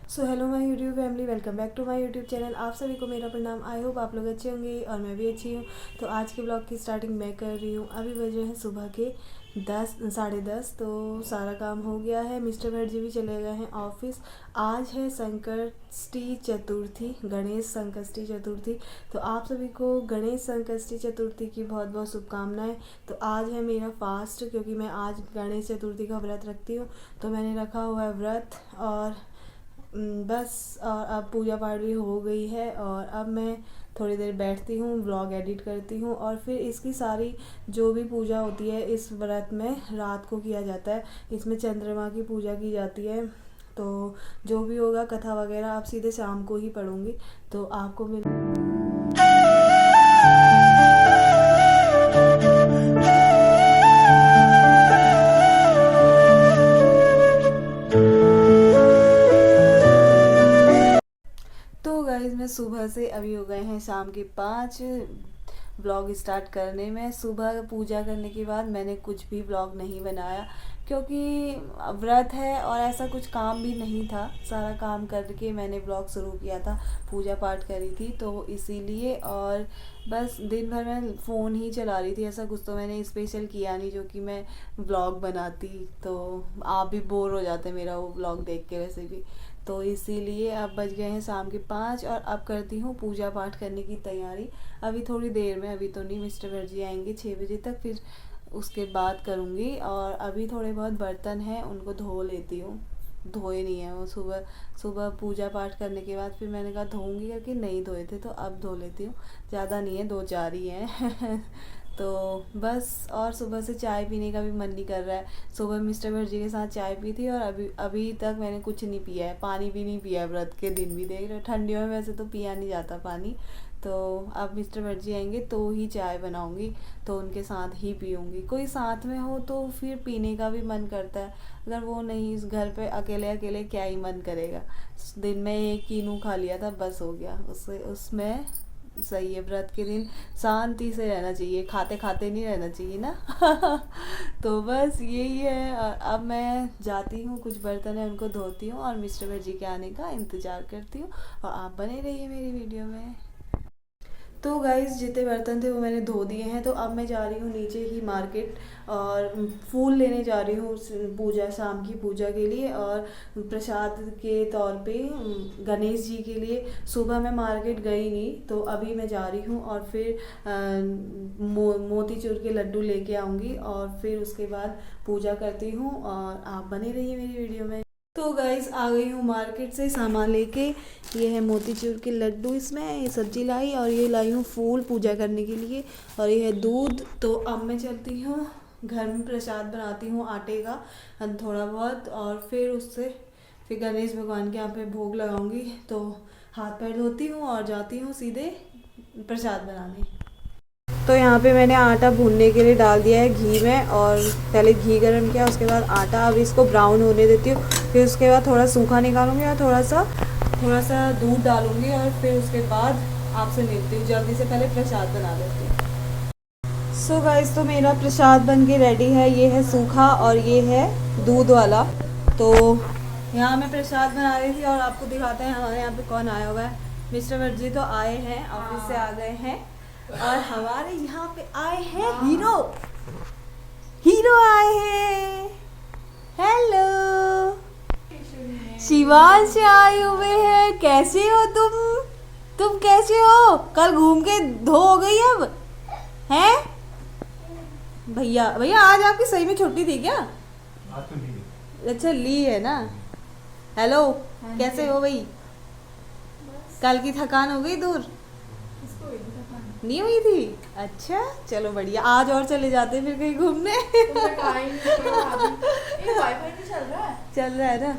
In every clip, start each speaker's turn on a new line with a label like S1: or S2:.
S1: So hello my YouTube family, welcome back to my YouTube channel. आप सभी को मेरा प्रणाम। आई होप आप लोग अच्छे होंगे और मैं भी अच्छी हूँ। तो आज के ब्लॉग की स्टार्टिंग मैं कर रही हूँ। अभी बजे हैं सुबह के 10 साढ़े 10। तो सारा काम हो गया है। मिस्टर भट्ट जी भी चले गए हैं ऑफिस। आज है संकष्टी चतुर्थी, गणेश संकष्टी चतुर्थी। तो आप सभी को गणेश संकष्टी चतुर्थी की बहुत बहुत शुभकामनाएं। तो आज है मेरा फास्ट, क्योंकि मैं आज गणेश चतुर्थी का व्रत रखती हूँ। तो मैंने रखा हुआ है व्रत और बस। और अब पूजा पाठ भी हो गई है और अब मैं थोड़ी देर बैठती हूँ, व्लॉग एडिट करती हूँ और फिर इसकी सारी जो भी पूजा होती है इस व्रत में रात को किया जाता है। इसमें चंद्रमा की पूजा की जाती है। तो जो भी होगा कथा वगैरह आप सीधे शाम को ही पढ़ूंगी। तो आपको मिल तो गाइज मैं सुबह से अभी हो गए हैं शाम के 5। ब्लॉग स्टार्ट करने में सुबह पूजा करने के बाद मैंने कुछ भी ब्लॉग नहीं बनाया, क्योंकि व्रत है और ऐसा कुछ काम भी नहीं था। सारा काम करके मैंने ब्लॉग शुरू किया था, पूजा पाठ करी थी तो इसीलिए। और बस दिन भर मैं फ़ोन ही चला रही थी, ऐसा कुछ तो मैंने स्पेशल किया नहीं जो कि मैं ब्लॉग बनाती। तो आप भी बोर हो जाते मेरा वो ब्लॉग देख के वैसे भी। तो इसीलिए अब बज गए हैं शाम के 5 और अब करती हूँ पूजा पाठ करने की तैयारी। अभी थोड़ी देर में, अभी तो नहीं, मिस्टर भट्ट जी आएंगे 6 बजे तक, फिर उसके बाद करूँगी। और अभी थोड़े बहुत बर्तन हैं उनको धो लेती हूँ। धोए नहीं है वो, सुबह सुबह पूजा पाठ करने के बाद फिर मैंने कहा धोऊंगी करके नहीं धोए थे, तो अब धो लेती हूँ। ज़्यादा नहीं है, 2-4 ही हैं तो बस। और सुबह से चाय पीने का भी मन नहीं कर रहा है। सुबह मिस्टर भट्ट जी के साथ चाय पी थी और अभी अभी तक मैंने कुछ नहीं पिया है, पानी भी नहीं पिया है। व्रत के दिन भी देख रहे हो, ठंडियों में वैसे तो पिया नहीं जाता पानी। तो अब मिस्टर भट्ट जी आएंगे तो ही चाय बनाऊंगी, तो उनके साथ ही पीऊँगी। कोई साथ में हो तो फिर पीने का भी मन करता है। अगर वो नहीं, इस घर पे अकेले अकेले क्या ही मन करेगा। दिन में एक कीनू खा लिया था, बस हो गया। उससे उसमें सही है, व्रत के दिन शांति से रहना चाहिए, खाते खाते नहीं रहना चाहिए ना तो बस यही है। और अब मैं जाती हूँ, कुछ बर्तन है उनको धोती हूँ और मिस्टर भट्ट जी के आने का इंतज़ार करती हूँ। और आप बने रहिए मेरी वीडियो में। तो गाइस जितने बर्तन थे वो मैंने धो दिए हैं। तो अब मैं जा रही हूँ नीचे ही मार्केट और फूल लेने जा रही हूँ पूजा, शाम की पूजा के लिए और प्रसाद के तौर पे गणेश जी के लिए। सुबह मैं मार्केट गई नहीं, तो अभी मैं जा रही हूँ और फिर मोतीचूर के लड्डू लेके आऊँगी और फिर उसके बाद पूजा करती हूँ। और आप बने रहिए मेरी वीडियो में। तो गाइस आ गई हूँ मार्केट से सामान लेके। ये है मोतीचूर के लड्डू, इसमें ये सब्जी लाई और ये लाई हूँ फूल पूजा करने के लिए, और ये है दूध। तो अब मैं चलती हूँ घर में, प्रसाद बनाती हूँ आटे का थोड़ा बहुत, और फिर उससे फिर गणेश भगवान के यहाँ पे भोग लगाऊंगी। तो हाथ पैर धोती हूँ और जाती हूँ सीधे प्रसाद बनाने। तो यहाँ पे मैंने आटा भूनने के लिए डाल दिया है घी में, और पहले घी गर्म किया, उसके बाद आटा। अब इसको ब्राउन होने देती हूँ, फिर उसके बाद थोड़ा सूखा निकालूंगी और थोड़ा सा दूध डालूंगी और फिर उसके बाद आपसे मिलती हूँ। जल्दी से पहले प्रसाद बना लेती हूँ। सो गाइस, तो मेरा प्रसाद बन के रेडी है। ये है सूखा और ये है दूध वाला। तो यहाँ मैं प्रसाद बना रही थी और आपको दिखाते हैं हमारे यहाँ पे कौन आया हुआ है। मिस्टर भट्ट जी तो आए हैं, ऑफिस से आ गए हैं, और हमारे यहाँ पे आए हैं हीरो। हीरो आए हैं। हेलो, शिवांश आए हुए हैं। कैसे हो तुम कैसे हो? कल घूम के धो हो गई अब हैं? भैया भैया आज आपकी सही में छुट्टी थी क्या?
S2: आज तो नहीं है।
S1: अच्छा, ली है ना। हेलो, कैसे हो भाई? कल की थकान हो गई दूर? नहीं हुई थी? अच्छा चलो बढ़िया, आज और चले जाते फिर कहीं घूमने चल रहा है ना।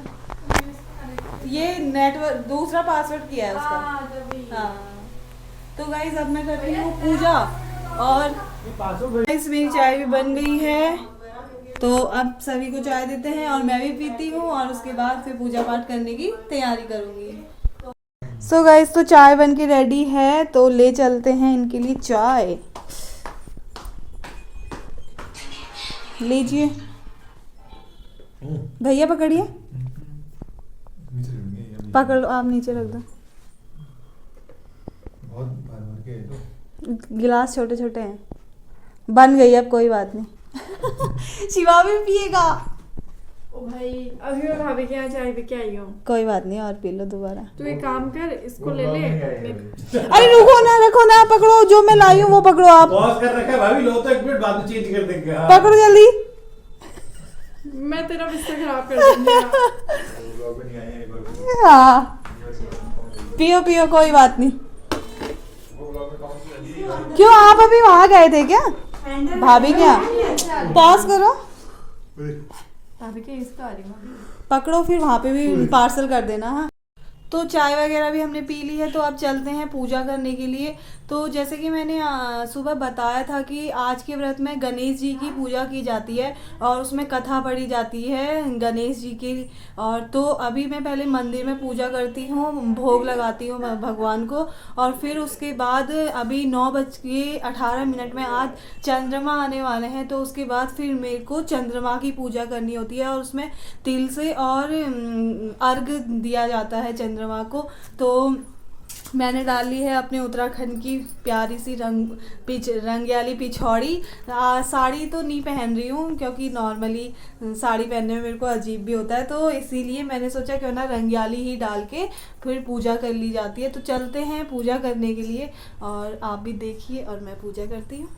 S1: ये नेटवर्क दूसरा पासवर्ड किया है उसका। हाँ। तो गाइस अब मैं कर रही हूँ पूजा, और गाइस मेरी चाय भी बन गई है। तो अब सभी को चाय देते हैं और मैं भी पीती हूँ, और उसके बाद फिर पूजा पाठ करने की तैयारी करूँगी। सो गाइस, तो चाय बन के रेडी है, तो ले चलते हैं इनके लिए चाय। लीजिए भैया, पकड़िए, पकड़ लो, आप नीचे रख दो।
S2: बहुत भर भर के है तो।
S1: गिलास छोटे छोटे हैं, बन गई अब, कोई बात नहीं। शिवा भी पिएगा।
S3: ओ भाई अभी मैं भाभी के यहाँ चाय पी के आई हूँ।
S1: कोई बात नहीं, और पी लो दोबारा।
S3: तू एक काम कर, इसको ले ले।
S1: अरे रुको ना, रखो ना, पकड़ो, जो मैं लाई हूँ वो पकड़ो आप।
S2: पॉज कर रखा है भाभी, लो तो 1 मिनट बाद में चेंज कर देंगे। हाँ।
S1: पकड़ो जल्दी।
S3: मैं तेरा बिस्तर खराब कर दूंगी।
S2: ब्लॉग में नहीं आए हैं एक बार।
S1: हाँ पियो पियो, कोई बात नहीं।
S2: वो ब्लॉग में कौन सी नदी है?
S1: क्यों आप अभी वहाँ गए थे क्या भाभी क्या? पॉज करो,
S3: भाभी के इसका आ रही हूँ।
S1: पकड़ो, फिर वहाँ पे भी पार्सल कर देना। हाँ तो चाय वगैरह भी हमने पी ली है, तो अब चलते हैं पूजा करने के लिए। तो जैसे कि मैंने सुबह बताया था कि आज के व्रत में गणेश जी की पूजा की जाती है और उसमें कथा पढ़ी जाती है गणेश जी की। और तो अभी मैं पहले मंदिर में पूजा करती हूँ, भोग लगाती हूँ भगवान को, और फिर उसके बाद अभी 9:18 में आज चंद्रमा आने वाले हैं, तो उसके बाद फिर मेरे को चंद्रमा की पूजा करनी होती है और उसमें तिल से और अर्घ दिया जाता है चंद्रमा को। तो मैंने डाली है अपने उत्तराखंड की प्यारी सी रंगियाली पिछौड़ी। साड़ी तो नहीं पहन रही हूँ क्योंकि नॉर्मली साड़ी पहनने में मेरे को अजीब भी होता है, तो इसीलिए मैंने सोचा क्यों ना रंगियाली ही डाल के फिर पूजा कर ली जाती है। तो चलते हैं पूजा करने के लिए, और आप भी देखिए और मैं पूजा करती हूँ।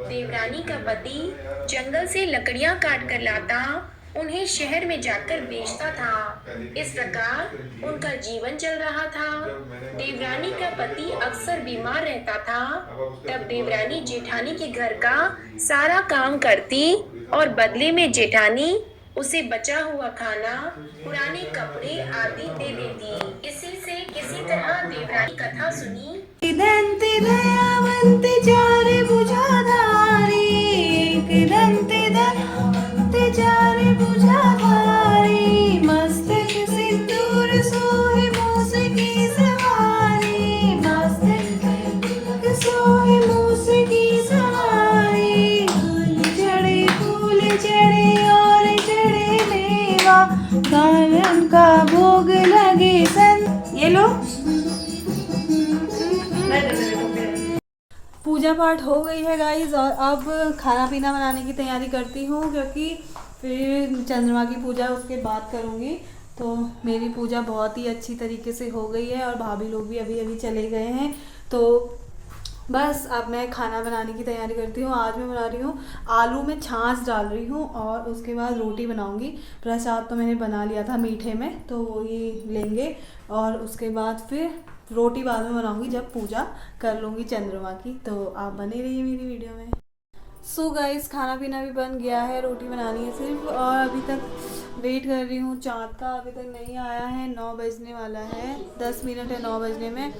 S4: देवरानी का पति जंगल से लकड़ियां काट कर लाता, उन्हें शहर में जाकर बेचता था। इस प्रकार उनका जीवन चल रहा था। देवरानी का पति अक्सर बीमार रहता था। तब देवरानी जेठानी के घर का सारा काम करती और बदले में जेठानी उसे बचा हुआ खाना, पुराने कपड़े आदि दे देती। इसी से किसी तरह देवरानी कथा सुनी।
S1: दंते दयावंते चारे भुजाधारी, दंते दयावंते चारे भुजाधारी, मस्तक सिंदूर सोहे मूस की सवारी, मस्तक सोहे मूस की सवारी, फूल चढ़े और चढ़े मेवा, कानन का भोग लगे सन। ये लो, पूजा पाठ हो गई है गाइस, और अब खाना पीना बनाने की तैयारी करती हूँ क्योंकि फिर चंद्रमा की पूजा उसके बाद करूँगी। तो मेरी पूजा बहुत ही अच्छी तरीके से हो गई है और भाभी लोग भी अभी अभी चले गए हैं। तो बस अब मैं खाना बनाने की तैयारी करती हूँ। आज मैं बना रही हूँ आलू में छाछ डाल रही हूँ और उसके बाद रोटी बनाऊँगी। प्रसाद तो मैंने बना लिया था मीठे में, तो वो ही लेंगे और उसके बाद फिर रोटी बाद में बनाऊंगी जब पूजा कर लूँगी चंद्रमा की। तो आप बने रहिए मेरी वीडियो में। सो गाइस खाना पीना भी बन गया है, रोटी बनानी है सिर्फ, और अभी तक वेट कर रही हूँ चाँद का, अभी तक नहीं आया है। 9 बजने वाला है, 10 मिनट है 9 बजने में।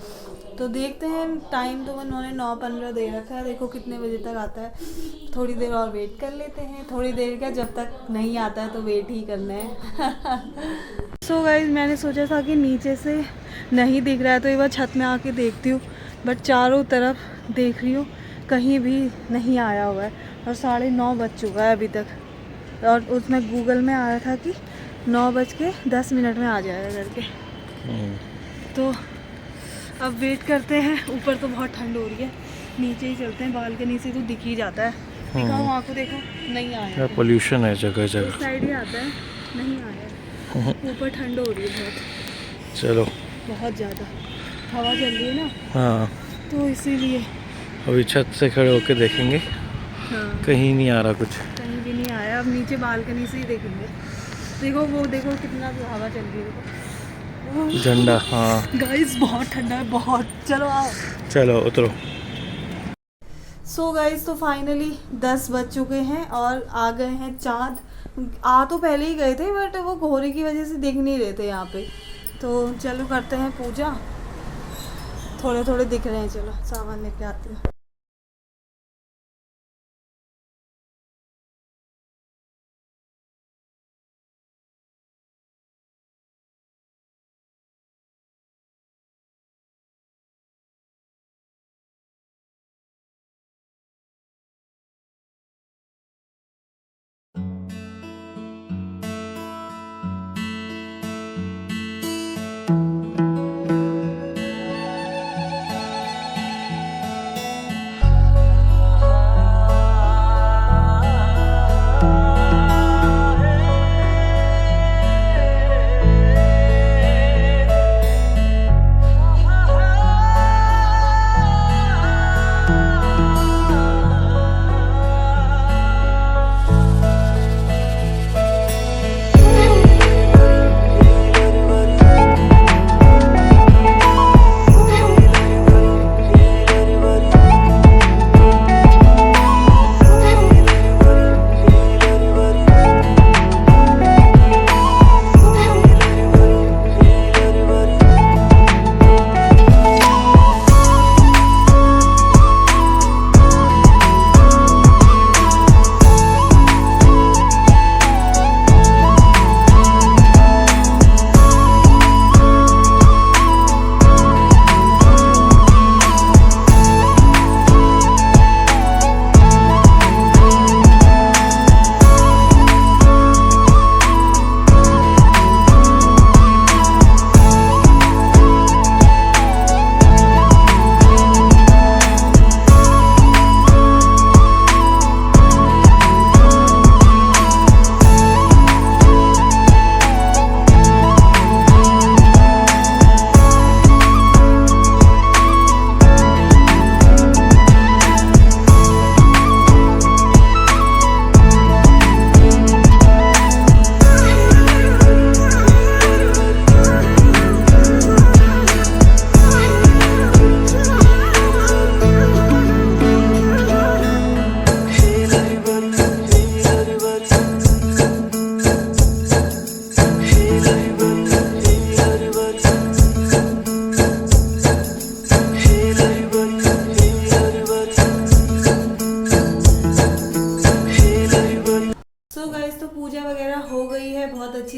S1: तो देखते हैं, टाइम तो उन्होंने 9:15 दे रखा है, देखो कितने बजे तक आता है। थोड़ी देर और वेट कर लेते हैं, थोड़ी देर क्या, जब तक नहीं आता है तो वेट ही करना है। सो गाइस मैंने सोचा था कि नीचे से नहीं दिख रहा है तो एक बार छत में आके देखती हूँ, बट चारों तरफ देख रही हूँ कहीं भी नहीं आया हुआ है, और 9:30 बज चुका है अभी तक। और उसमें गूगल में आया था कि 9:10 में आ जाएगा करके। तो अब वेट करते हैं। ऊपर तो बहुत ठंड हो रही है, नीचे ही चलते हैं, बालकनी से तो दिख ही जाता है। दिखाओ वहाँ को, देखो नहीं आया,
S5: पोल्यूशन है जगह
S1: इस
S5: जगह।
S1: साइड ही आता है, नहीं आया। ऊपर ठंड हो रही है बहुत,
S5: चलो
S1: बहुत ज़्यादा हवा चल रही है ना,
S5: हाँ
S1: तो इसीलिए।
S5: अभी छत से खड़े होके देखेंगे,
S1: हाँ
S5: कहीं नहीं आ रहा कुछ।
S1: कहीं भी नहीं आया, अब नीचे बालकनी से ही देखेंगे। देखो वो देखो कितना हवा चल रही है, देखो
S5: झंडा, हाँ
S1: गाइस बहुत ठंडा है बहुत। चलो आओ,
S5: चलो उतरो।
S1: सो गाइस तो फाइनली 10 बज चुके हैं और आ गए हैं चाँद। आ तो पहले ही गए थे, बट वो कोहरे की वजह से दिख नहीं रहे थे यहाँ पे। तो चलो करते हैं पूजा, थोड़े थोड़े दिख रहे हैं। चलो सामान लेके आती हूँ।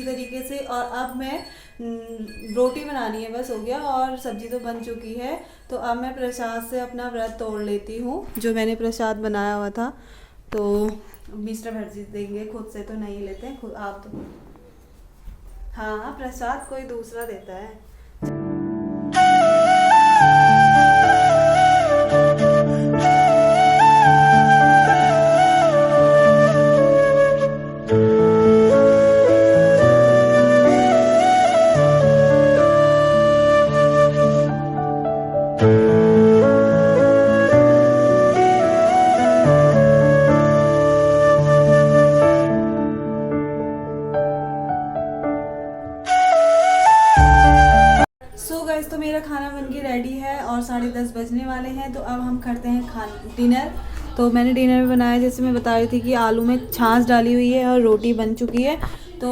S1: तरीके से। और अब मैं रोटी बनानी है, बस हो गया, और सब्जी तो बन चुकी है। तो अब मैं प्रसाद से अपना व्रत तोड़ लेती हूँ, जो मैंने प्रसाद बनाया हुआ था। तो मिस्टर भटजी देंगे, खुद से तो नहीं लेते हैं, खुद आप तो हाँ प्रसाद कोई दूसरा देता है। बनके रेडी है और 10:30 बजने वाले हैं। तो अब हम करते हैं डिनर। तो मैंने डिनर में बनाया, जैसे मैं बता रही थी कि आलू में छाछ डाली हुई है और रोटी बन चुकी है। तो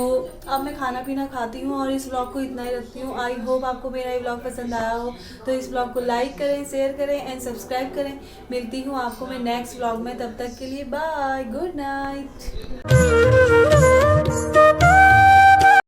S1: अब मैं खाना पीना खाती हूँ और इस व्लॉग को इतना ही रखती हूँ। आई होप आपको मेरा ये व्लॉग पसंद आया हो। तो इस व्लॉग को लाइक करें, शेयर करें एंड सब्सक्राइब करें। मिलती हूँ आपको मैं नेक्स्ट व्लॉग में, तब तक के लिए बाय, गुड नाइट।